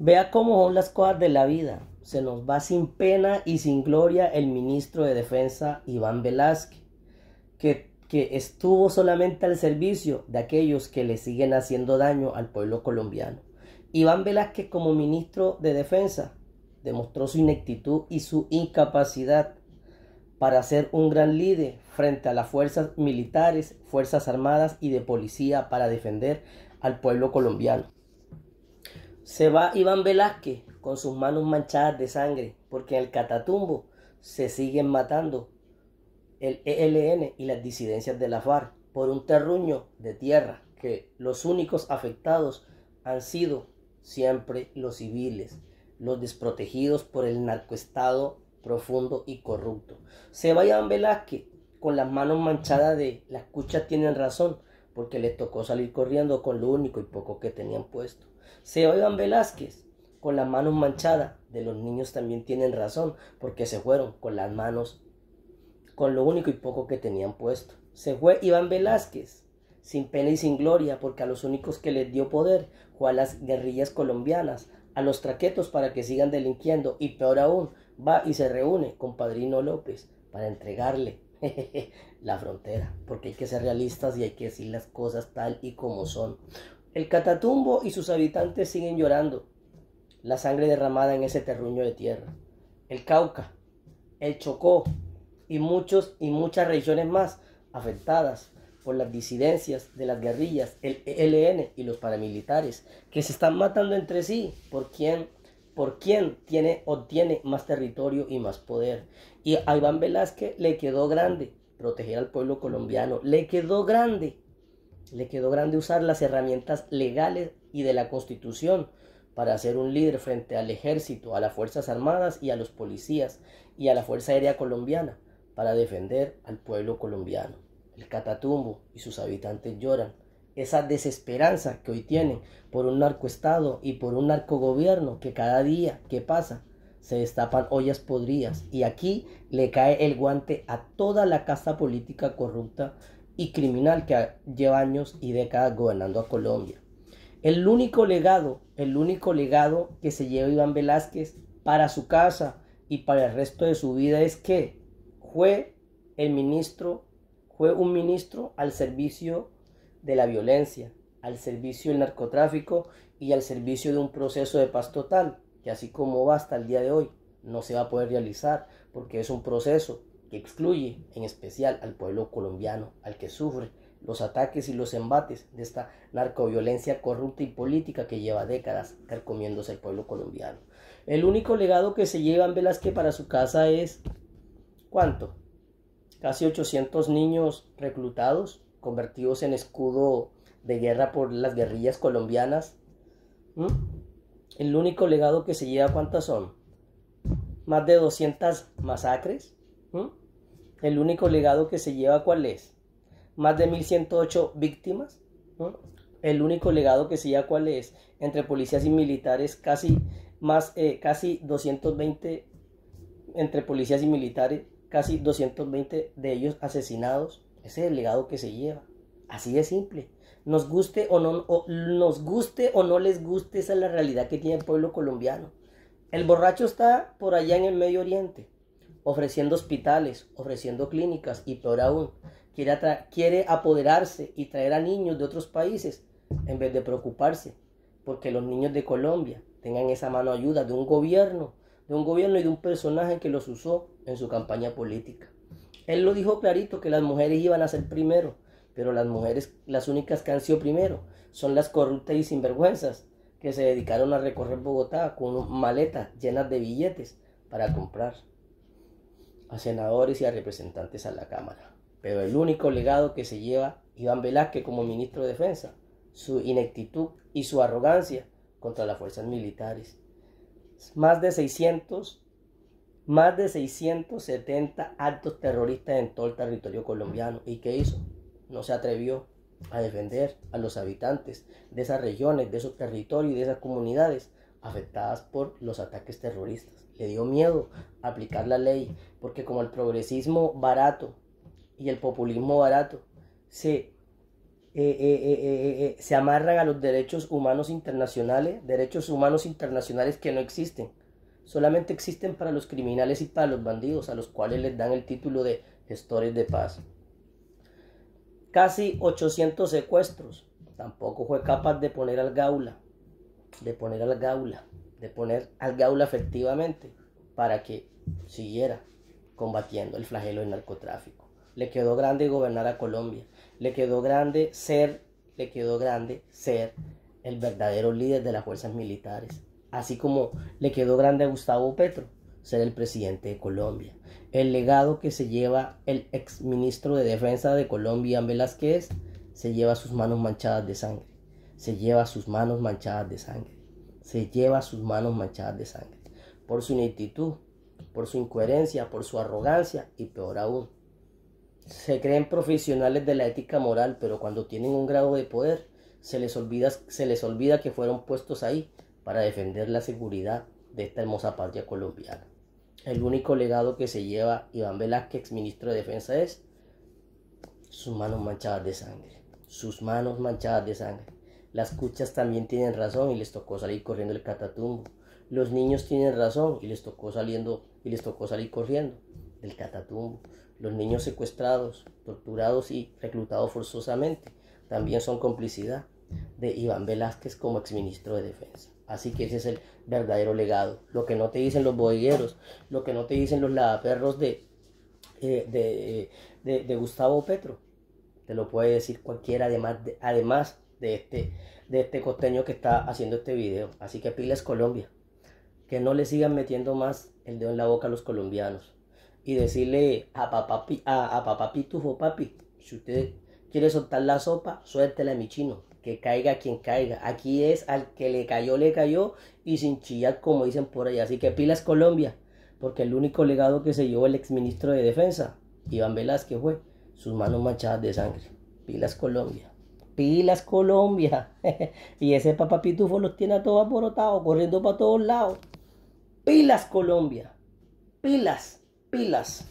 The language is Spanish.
Vea cómo son las cosas de la vida. Se nos va sin pena y sin gloria el ministro de Defensa Iván Velásquez, que estuvo solamente al servicio de aquellos que le siguen haciendo daño al pueblo colombiano. Iván Velásquez, como ministro de Defensa, demostró su ineptitud y su incapacidad para ser un gran líder frente a las fuerzas militares, fuerzas armadas y de policía para defender al pueblo colombiano. Se va Iván Velásquez con sus manos manchadas de sangre, porque en el Catatumbo se siguen matando el ELN y las disidencias de la FARC por un terruño de tierra, que los únicos afectados han sido siempre los civiles, los desprotegidos por el narcoestado profundo y corrupto. Se va Iván Velásquez con las manos manchadas de las cuchas tienen razón, porque les tocó salir corriendo con lo único y poco que tenían puesto. Se va Iván Velásquez con las manos manchadas de los niños también tienen razón, porque se fueron con las manos con lo único y poco que tenían puesto. Se fue Iván Velásquez sin pena y sin gloria, porque a los únicos que les dio poder fue a las guerrillas colombianas, a los traquetos para que sigan delinquiendo, y peor aún, va y se reúne con Padrino López para entregarle la frontera, porque hay que ser realistas y hay que decir las cosas tal y como son. El Catatumbo y sus habitantes siguen llorando la sangre derramada en ese terruño de tierra. El Cauca, el Chocó y muchas regiones más afectadas por las disidencias de las guerrillas, el ELN y los paramilitares, que se están matando entre sí por quién obtiene más territorio y más poder. Y a Iván Velásquez le quedó grande proteger al pueblo colombiano, le quedó grande usar las herramientas legales y de la Constitución para ser un líder frente al ejército, a las Fuerzas Armadas y a los policías y a la Fuerza Aérea Colombiana para defender al pueblo colombiano. El Catatumbo y sus habitantes lloran esa desesperanza que hoy tienen por un narcoestado y por un narcogobierno que cada día que pasa se destapan ollas podridas, y aquí le cae el guante a toda la casta política corrupta y criminal que lleva años y décadas gobernando a Colombia. El único legado que se lleva Iván Velásquez para su casa y para el resto de su vida es que fue un ministro al servicio de la violencia, al servicio del narcotráfico y al servicio de un proceso de paz total, que así como va hasta el día de hoy, no se va a poder realizar, porque es un proceso que excluye en especial al pueblo colombiano, al que sufre los ataques y los embates de esta narcoviolencia corrupta y política que lleva décadas carcomiéndose el pueblo colombiano. El único legado que se lleva en Velázquez para su casa es, ¿cuánto? Casi 800 niños reclutados, convertidos en escudo de guerra por las guerrillas colombianas. El único legado que se lleva, ¿cuántas son? Más de 200 masacres. El único legado que se lleva, ¿cuál es? Más de 1108 víctimas. El único legado que se lleva, ¿cuál es? Entre policías y militares, casi 220 entre policías y militares, casi 220 de ellos asesinados. Ese es el legado que se lleva. Así de simple. Nos guste o no les guste, esa es la realidad que tiene el pueblo colombiano. El borracho está por allá en el Medio Oriente, ofreciendo hospitales, ofreciendo clínicas, y peor aún, quiere apoderarse y traer a niños de otros países en vez de preocuparse porque los niños de Colombia tengan esa mano ayuda de un gobierno y de un personaje que los usó en su campaña política. Él lo dijo clarito, que las mujeres iban a ser primero, pero las mujeres, las únicas que han sido primero, son las corruptas y sinvergüenzas que se dedicaron a recorrer Bogotá con maletas llenas de billetes para comprar a senadores y a representantes a la Cámara. Pero el único legado que se lleva Iván Velásquez como ministro de Defensa, su ineptitud y su arrogancia contra las fuerzas militares. Más de 670 actos terroristas en todo el territorio colombiano. ¿Y qué hizo? No se atrevió a defender a los habitantes de esas regiones, de esos territorios y de esas comunidades afectadas por los ataques terroristas. Le dio miedo aplicar la ley, porque como el progresismo barato y el populismo barato se se amarran a los derechos humanos internacionales que no existen. Solamente existen para los criminales y para los bandidos, a los cuales les dan el título de gestores de paz. Casi 800 secuestros. Tampoco fue capaz de poner al gaula efectivamente para que siguiera combatiendo el flagelo del narcotráfico. Le quedó grande gobernar a Colombia. Le quedó grande ser el verdadero líder de las fuerzas militares. Así como le quedó grande a Gustavo Petro ser el presidente de Colombia. El legado que se lleva el ex ministro de Defensa de Colombia, Iván Velásquez, se lleva sus manos manchadas de sangre. Se lleva sus manos manchadas de sangre. Se lleva sus manos manchadas de sangre. Por su ineptitud, por su incoherencia, por su arrogancia y peor aún. Se creen profesionales de la ética moral, pero cuando tienen un grado de poder, se les olvida que fueron puestos ahí para defender la seguridad de esta hermosa patria colombiana. El único legado que se lleva Iván Velásquez, ex ministro de Defensa, es sus manos manchadas de sangre. Sus manos manchadas de sangre. Las cuchas también tienen razón y les tocó salir corriendo el Catatumbo. Los niños tienen razón y les tocó salir corriendo del Catatumbo. Los niños secuestrados, torturados y reclutados forzosamente también son complicidad de Iván Velásquez como exministro de Defensa. Así que ese es el verdadero legado. Lo que no te dicen los bodegueros, lo que no te dicen los lavaperros de Gustavo Petro, te lo puede decir cualquiera, además de este costeño que está haciendo este video. Así que pilas, Colombia, que no le sigan metiendo más el dedo en la boca a los colombianos. Y decirle a papá Pitufo, papi, si usted quiere soltar la sopa, suéltela, mi chino, que caiga quien caiga. Aquí es al que le cayó y sin chillar, como dicen por allá. Así que pilas, Colombia, porque el único legado que se llevó el exministro de Defensa, Iván Velásquez, fue sus manos manchadas de sangre. Pilas, Colombia. Pilas, Colombia. Y ese papá Pitufo los tiene a todos alborotados, corriendo para todos lados. Pilas, Colombia. Pilas. Pilas.